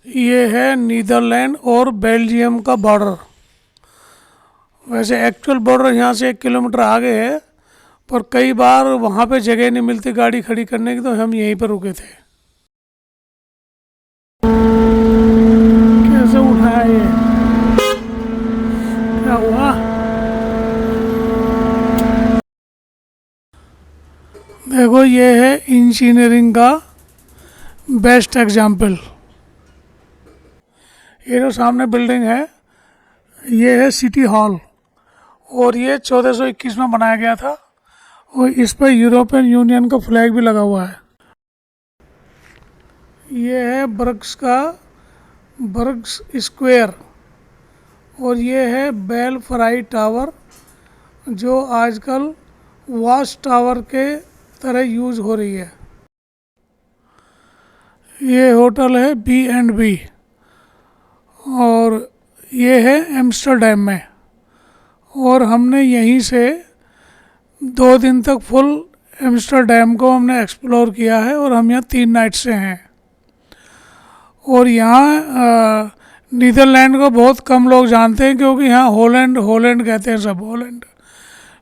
ये है नीदरलैंड और बेल्जियम का बॉर्डर। वैसे एक्चुअल बॉर्डर यहाँ से 1 किलोमीटर आगे है, पर कई बार वहाँ पे जगह नहीं मिलती गाड़ी खड़ी करने की, तो हम यहीं पर रुके थे। कैसे उठाया ये, क्या हुआ? देखो, ये है इंजीनियरिंग का बेस्ट एग्जाम्पल। ये जो सामने बिल्डिंग है, ये है सिटी हॉल, और ये 1421 में बनाया गया था, और इस पर यूरोपियन यूनियन का फ्लैग भी लगा हुआ है। ये है बर्ग्स स्क्वायर, और ये है बेलफ्राई टावर, जो आजकल वॉच टावर के तरह यूज हो रही है। ये होटल है B&B, और ये है एम्स्टर्डम में, और हमने यहीं से 2 दिन तक फुल एम्स्टर्डम को हमने एक्सप्लोर किया है, और हम यहाँ 3 नाइट से हैं। और यहाँ नीदरलैंड को बहुत कम लोग जानते हैं, क्योंकि यहाँ हॉलैंड कहते हैं सब, हॉलैंड।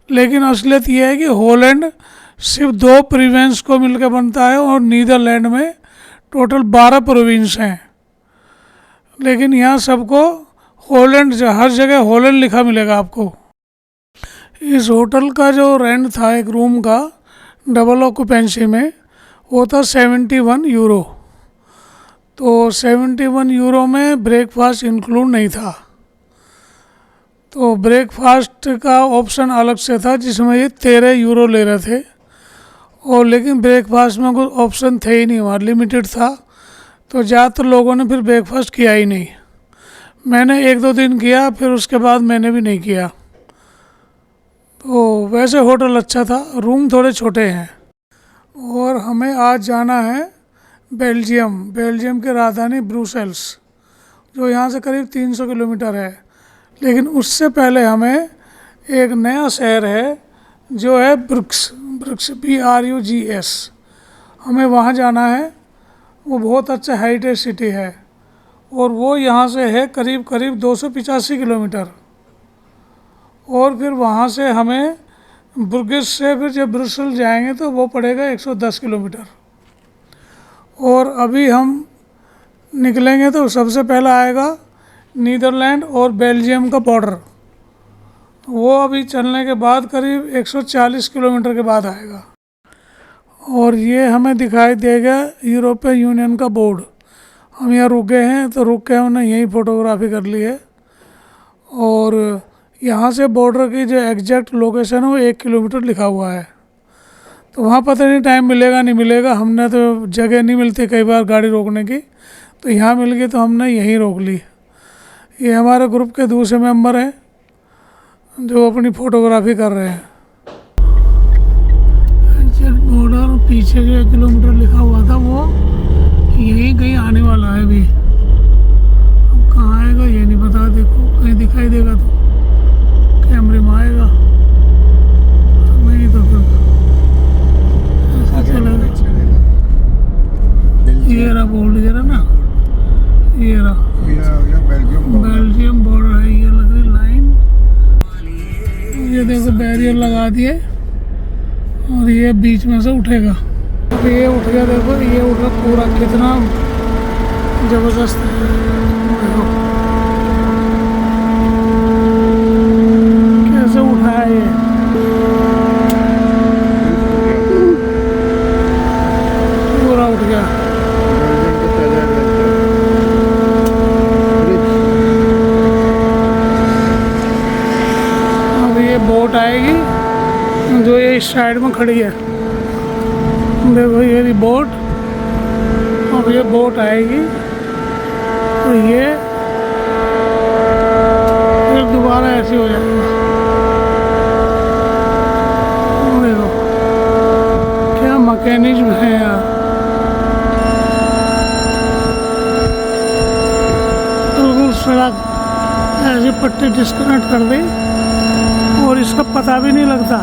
लेकिन असलियत ये है कि हॉलैंड सिर्फ 2 प्रोविंस को मिलकर बनता है, और नीदरलैंड में टोटल 12 प्रोविंस हैं। लेकिन यहाँ सबको हॉलैंड, हर जगह हॉलैंड लिखा मिलेगा आपको। इस होटल का जो रेंट था एक रूम का डबल ऑक्यूपेंसी में, वो था 71 यूरो। तो 71 यूरो में ब्रेकफास्ट इंक्लूड नहीं था, तो ब्रेकफास्ट का ऑप्शन अलग से था, जिसमें ये 13 यूरो ले रहे थे। और लेकिन ब्रेकफास्ट में कोई ऑप्शन थे ही नहीं, वहाँ लिमिटेड था, तो ज़्यादातर लोगों ने फिर ब्रेकफास्ट किया ही नहीं। मैंने 1-2 दिन किया, फिर उसके बाद मैंने भी नहीं किया। तो वैसे होटल अच्छा था, रूम थोड़े छोटे हैं। और हमें आज जाना है बेल्जियम की राजधानी ब्रुसेल्स, जो यहाँ से करीब 300 किलोमीटर है। लेकिन उससे पहले हमें एक नया शहर है जो है ब्रुक्स BRUGS, हमें वहाँ जाना है। वो बहुत अच्छा हेरिटेज सिटी है, और वो यहाँ से है करीब 285 किलोमीटर। और फिर वहाँ से हमें ब्रुगेस से फिर जब ब्रुसेल जाएंगे तो वो पड़ेगा 110 किलोमीटर। और अभी हम निकलेंगे तो सबसे पहला आएगा नीदरलैंड और बेल्जियम का बॉर्डर, वो अभी चलने के बाद करीब 140 किलोमीटर के बाद आएगा। और ये हमें दिखाई देगा यूरोपियन यूनियन का बोर्ड। हम यहाँ रुक गए हैं, तो रुक के हमने यहीं फ़ोटोग्राफी कर ली है। और यहाँ से बॉर्डर की जो एग्जैक्ट लोकेशन है वो 1 किलोमीटर लिखा हुआ है। तो वहाँ पता नहीं टाइम मिलेगा नहीं मिलेगा, हमने तो जगह नहीं मिलती कई बार गाड़ी रोकने की, तो यहाँ मिल गई तो हमने यहीं रोक ली। ये हमारे ग्रुप के दूसरे मेंबर हैं जो अपनी फ़ोटोग्राफी कर रहे हैं। बॉर्डर पीछे जो 1 किलोमीटर लिखा हुआ था वो यहीं कहीं आने वाला है अभी। अब कहाँ आएगा ये नहीं पता, देखो कहीं दिखाई देगा तो कैमरे में आएगा, नहीं तो फिर ऐसा चलेगा। ये रहा बोर्ड, ये रहा ना, ये रहा बेल्जियम बॉर्डर है। ये लग रही लाइन, ये देखो बैरियर लगा दिए, और ये बीच में से उठेगा। अब ये उठ गया, देखो ये उठ रहा पूरा, कितना ज़बरदस्त है। देखो कैसे उठा है ये, पूरा उठ गया। अब ये बोट आएगी जो ये इस साइड में खड़ी है, देखो ये बोट। अब ये बोट आएगी तो ये फिर दोबारा ऐसे हो जाएगा। देखो क्या मैकेनिज्म है यार, बिल्कुल सड़क ऐसे पट्टी डिस्कनेक्ट कर दी, और इसका पता भी नहीं लगता।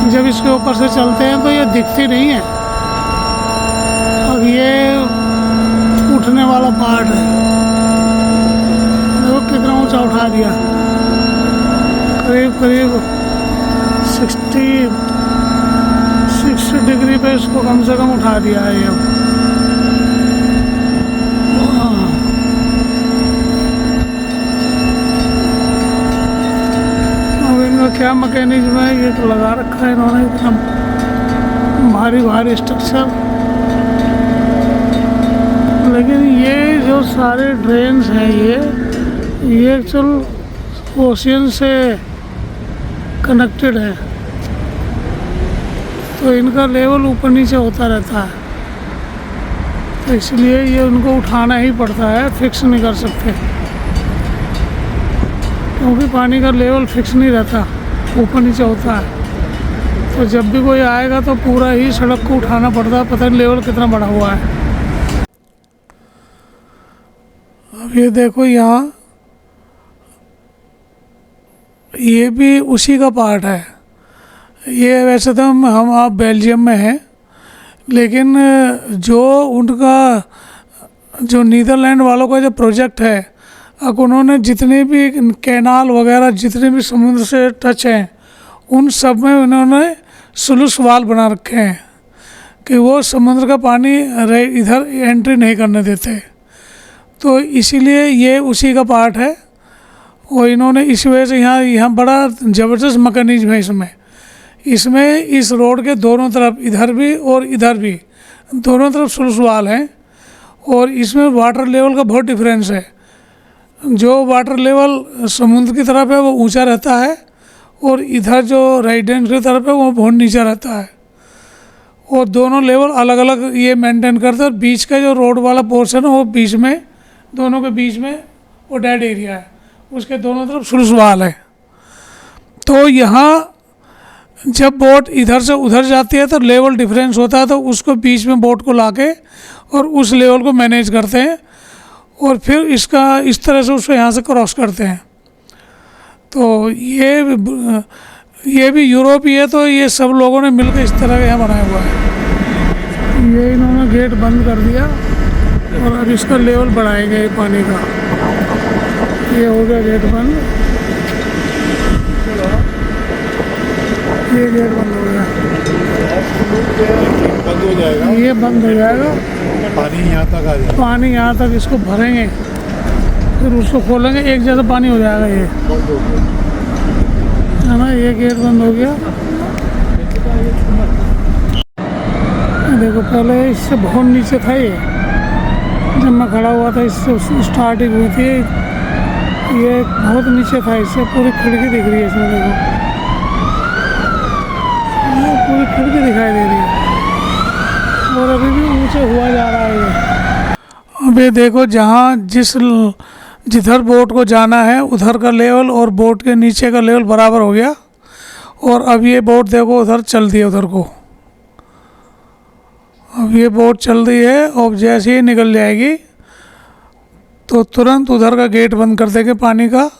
जब इसके ऊपर से चलते हैं तो ये दिखती नहीं है। अब ये उठने वाला पार्ट है। देखो कितना ऊंचा उठा दिया, करीब करीब 60 डिग्री पे इसको कम से कम उठा दिया है ये। अब इनका क्या मैकेनिज्म है, ये तो लगा रखा है इन्होंने इतना भारी भारी स्ट्रक्चर। लेकिन ये जो सारे ड्रेन्स हैं ये एक्चुअल ओशियन से कनेक्टेड है, तो इनका लेवल ऊपर नीचे होता रहता है, तो इसलिए ये उनको उठाना ही पड़ता है, फिक्स नहीं कर सकते, क्योंकि पानी का लेवल फिक्स नहीं रहता, ऊपर नीचे होता है। तो जब भी कोई आएगा तो पूरा ही सड़क को उठाना पड़ता है, पता नहीं लेवल कितना बढ़ा हुआ है। अब ये देखो यहाँ, ये भी उसी का पार्ट है। ये वैसे तो हम आप बेल्जियम में हैं, लेकिन जो उनका जो नीदरलैंड वालों का जो प्रोजेक्ट है, अब उन्होंने जितने भी कैनाल वगैरह जितने भी समुद्र से टच हैं, उन सब में उन्होंने स्लूस वाल बना रखे हैं कि वो समुद्र का पानी इधर एंट्री नहीं करने देते। तो इसीलिए ये उसी का पार्ट है, और इन्होंने इस वजह से यहाँ बड़ा ज़बरदस्त मैकेनिज्म है इसमें इस रोड के दोनों तरफ, इधर भी और इधर भी, दोनों तरफ स्लूस वाल हैं, और इसमें वाटर लेवल का बहुत डिफरेंस है। जो वाटर लेवल समुद्र की तरफ है वो ऊंचा रहता है, और इधर जो राइट हैंड की तरफ है वो बहुत नीचा रहता है, और दोनों लेवल अलग अलग ये मेंटेन करते हैं। और बीच का जो रोड वाला पोर्शन है वो बीच में, दोनों के बीच में वो डेड एरिया है, उसके दोनों तरफ स्लूस वाल है। तो यहाँ जब बोट इधर से उधर जाती है तो लेवल डिफरेंस होता है, तो उसको बीच में बोट को लाके और उस लेवल को मैनेज करते हैं, और फिर इसका इस तरह से उसको यहाँ से क्रॉस करते हैं। तो ये भी यूरोप ही है, तो ये सब लोगों ने मिलकर इस तरह का यहाँ बनाया हुआ है। ये इन्होंने गेट बंद कर दिया, और अब इसका लेवल बढ़ाएंगे पानी का। ये हो गया गेट बंद, ये गेट बंद हो गया, बंद हो जाएगा, ये बंद हो जाएगा, पानी यहाँ तक आ जाएगा, पानी यहाँ तक इसको भरेंगे, फिर उसको खोलेंगे, एक जैसा पानी हो जाएगा ये, है ना। ये गेट बंद हो गया। देखो पहले इससे बहुत नीचे था ये, जब मैं खड़ा हुआ था इससे स्टार्टिंग हुई थी, ये बहुत नीचे था, इससे पूरी खिड़की दिख रही है इसमें। देखो पूरी खिड़की दिखाई दे रही है, और अभी भी ऊंचे हुआ जा रहा है ये। अब ये देखो जहाँ जिधर बोट को जाना है उधर का लेवल और बोट के नीचे का लेवल बराबर हो गया, और अब ये बोट देखो उधर चल दी है उधर को। अब ये बोट चल रही है, और जैसे ही निकल जाएगी तो तुरंत उधर का गेट बंद कर देंगे पानी का,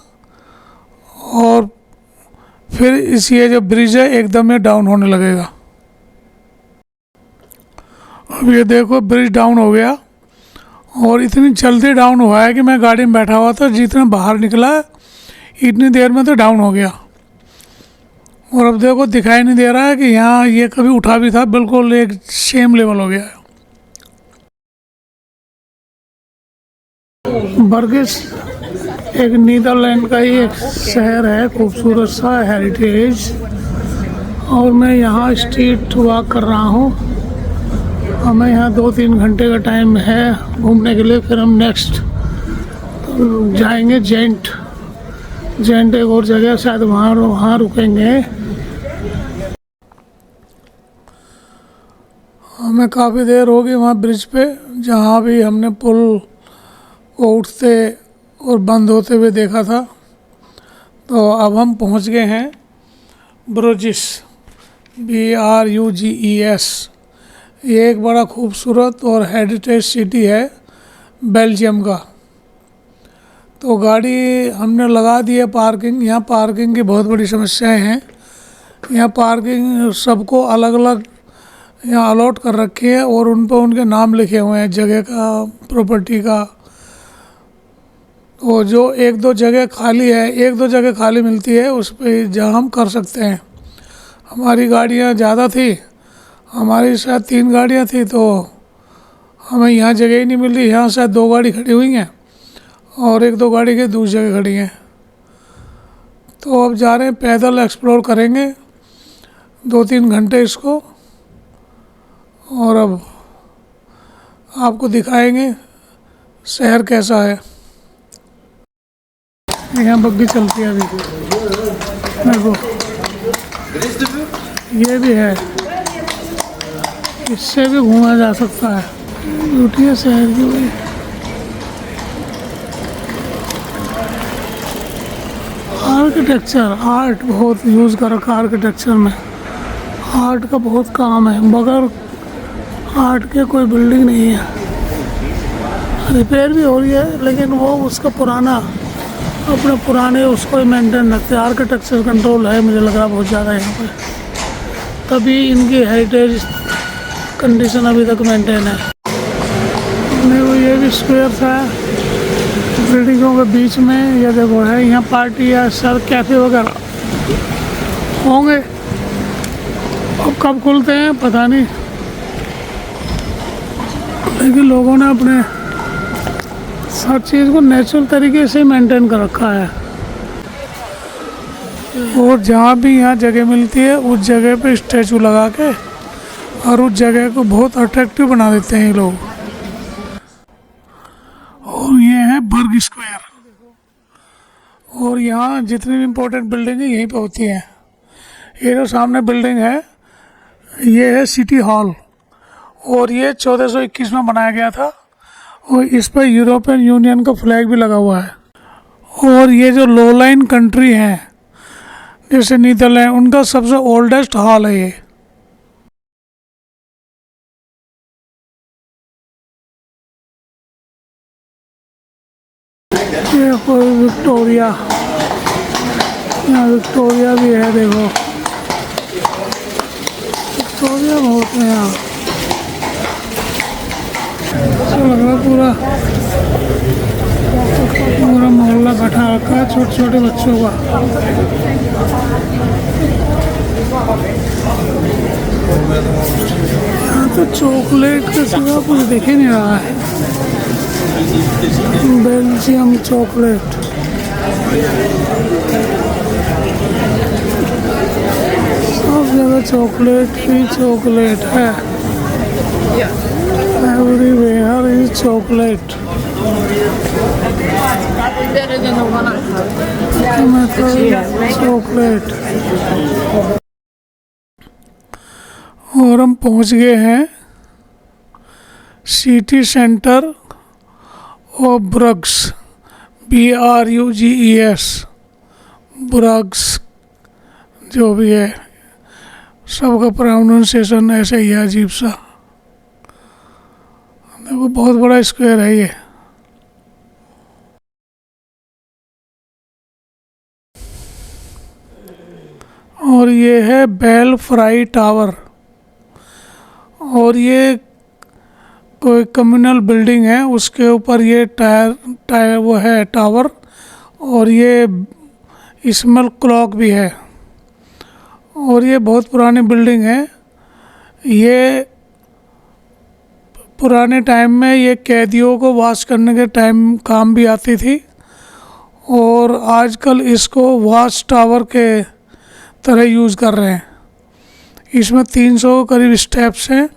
और फिर ये जो ब्रिज है एकदम ही डाउन होने लगेगा। अब ये देखो ब्रिज डाउन हो गया, और इतनी जल्दी डाउन हुआ है कि मैं गाड़ी में बैठा हुआ था, जितना बाहर निकला इतनी देर में तो डाउन हो गया। और अब देखो दिखाई नहीं दे रहा है कि यहाँ ये कभी उठा भी था, बिल्कुल एक सेम लेवल हो गया है। बर्गिस एक नीदरलैंड का ही एक शहर है, खूबसूरत सा हेरिटेज, और मैं यहाँ स्ट्रीट वॉक कर रहा हूँ। हमें यहाँ 2-3 घंटे का टाइम है घूमने के लिए, फिर हम नेक्स्ट जाएंगे जेंट एक और जगह, शायद वहाँ रुकेंगे। हमें काफ़ी देर हो गई वहाँ ब्रिज पे, जहाँ भी हमने पुल को उठते और बंद होते हुए देखा था। तो अब हम पहुँच गए हैं ब्रुजिस, BRUGES। ये एक बड़ा खूबसूरत और हेरिटेज सिटी है बेल्जियम का। तो गाड़ी हमने लगा दी है पार्किंग। यहाँ पार्किंग की बहुत बड़ी समस्याएं हैं। यहाँ पार्किंग सबको अलग अलग यहाँ अलॉट कर रखी है और उन पर उनके नाम लिखे हुए हैं, जगह का, प्रॉपर्टी का। और जो एक दो जगह खाली है, एक दो जगह खाली मिलती है, उस पर जहाँ हम कर सकते हैं। हमारी गाड़ियाँ ज़्यादा थी, हमारी शायद 3 गाड़ियाँ थी, तो हमें यहाँ जगह ही नहीं मिल रही। यहाँ शायद 2 गाड़ी खड़ी हुई हैं और 1-2 गाड़ी के दूसरी जगह खड़ी हैं। तो अब जा रहे हैं, पैदल एक्सप्लोर करेंगे 2-3 घंटे इसको, और अब आपको दिखाएंगे शहर कैसा है। यहाँ बग्गी चलती है अभी, देखो ये भी है, इससे भी घूमा जा सकता है। ब्यूटी है शहर की भाई। आर्किटेक्चर, आर्ट बहुत यूज़ कर रखा है आर्किटेक्चर में। आर्ट का बहुत काम है, बगैर आर्ट के कोई बिल्डिंग नहीं है। रिपेयर भी हो रही है, लेकिन वो उसका पुराना, अपने पुराने उसको ही मेंटेन रखते हैं। आर्किटेक्चर कंट्रोल है मुझे लग रहा बहुत ज़्यादा यहाँ पे, तभी इनकी हेरिटेज कंडीशन अभी तक मेंटेन है। देखो ये भी स्क्वायर था बिल्डिंगों के बीच में, ये देखो है, यहाँ पार्टी या सर कैफ़े वगैरह होंगे। अब कब खुलते हैं पता नहीं, लेकिन लोगों ने अपने हर चीज़ को नेचुरल तरीके से मेंटेन कर रखा है। और जहाँ भी यहाँ जगह मिलती है, उस जगह पे स्टैचू लगा के और उस जगह को बहुत अट्रैक्टिव बना देते हैं ये लोग। और ये है बर्ग स्क्वायर, और यहाँ जितनी भी इम्पोर्टेंट बिल्डिंग है यहीं पे होती हैं। ये जो सामने बिल्डिंग है, ये है सिटी हॉल, और ये 1421 में बनाया गया था, और इस पर यूरोपियन यूनियन का फ्लैग भी लगा हुआ है। और ये जो लो लाइन कंट्री हैं जैसे नीदरलैंड, उनका सबसे ओल्डेस्ट हॉल है ये। ये कोई विक्टोरिया, यहाँ विक्टोरिया भी है, देखो विक्टोरिया बहुत है यहाँ। अच्छा लग रहा पूरा मोहल्ला बैठा रखा है छोटे छोटे बच्चों का। यहाँ तो चॉकलेट के सिवा कुछ दिख ही नहीं रहा है। बेल्जियम चॉकलेट, सब जगह चॉकलेट ही चॉकलेट है। Everywhere is chocolate. चॉकलेट। और हम पहुंच गए हैं सिटी सेंटर और ब्रग्स, BRUGES, ब्रग्स जो भी है, सबका प्रोनाउंसिएशन ऐसे ही है अजीब सा। देखो बहुत बड़ा स्क्वायर है ये। और ये है बेलफ्राई टावर, और ये कोई कम्युनल बिल्डिंग है, उसके ऊपर ये टायर वो है टावर, और ये स्मॉल क्लॉक भी है। और ये बहुत पुरानी बिल्डिंग है। ये पुराने टाइम में ये कैदियों को वॉश करने के टाइम काम भी आती थी, और आजकल इसको वॉच टावर के तरह यूज़ कर रहे हैं। इसमें 300 करीब स्टेप्स हैं,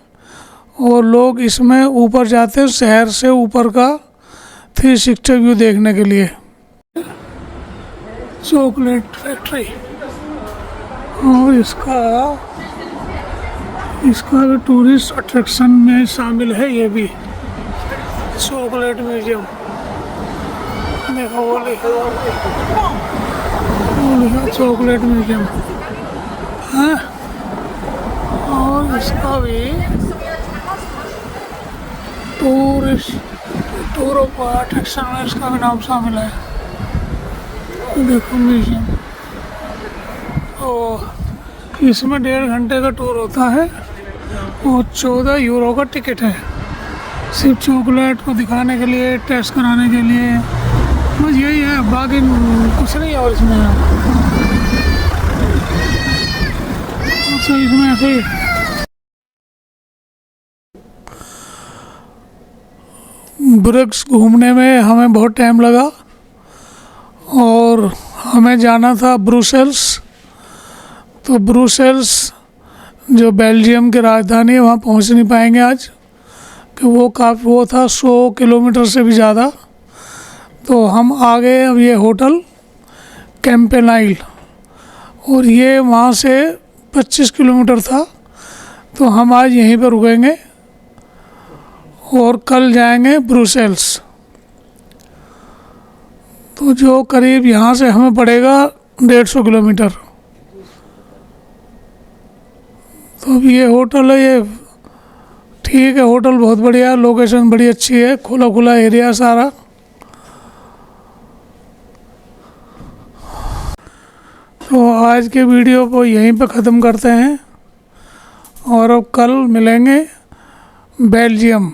और लोग इसमें ऊपर जाते हैं शहर से ऊपर का 360 व्यू देखने के लिए। चॉकलेट फैक्ट्री, और इसका भी टूरिस्ट अट्रैक्शन में शामिल है। ये भी चॉकलेट म्यूजियम, देखो वो लिखा चॉकलेट म्यूजियम है। और इसका भी टूर ऑफ अट्रैक्शन में इसका भी नाम शामिल है। देखो म्यूजियम, और इसमें 1.5 घंटे का टूर होता है, वो 14 यूरो का टिकट है, सिर्फ चॉकलेट को दिखाने के लिए, टेस्ट कराने के लिए, बस यही है, बाकी कुछ नहीं है। और इसमें इसमें ऐसे ही ब्रिक्स घूमने में हमें बहुत टाइम लगा और हमें जाना था ब्रुसेल्स। तो ब्रुसेल्स जो बेल्जियम की राजधानी है, वहाँ पहुँच नहीं पाएंगे आज, कि वो था 100 किलोमीटर से भी ज़्यादा। तो हम आ गए अब ये होटल कैंपेनाइल, और ये वहाँ से 25 किलोमीटर था। तो हम आज यहीं पर रुकेंगे और कल जाएंगे ब्रुसेल्स। तो जो करीब यहाँ से हमें पड़ेगा 150 किलोमीटर। तो अब ये होटल है, ये ठीक है, होटल बहुत बढ़िया, लोकेशन बड़ी अच्छी है, खुला खुला एरिया सारा। तो आज के वीडियो को यहीं पे ख़त्म करते हैं और अब कल मिलेंगे बेल्जियम।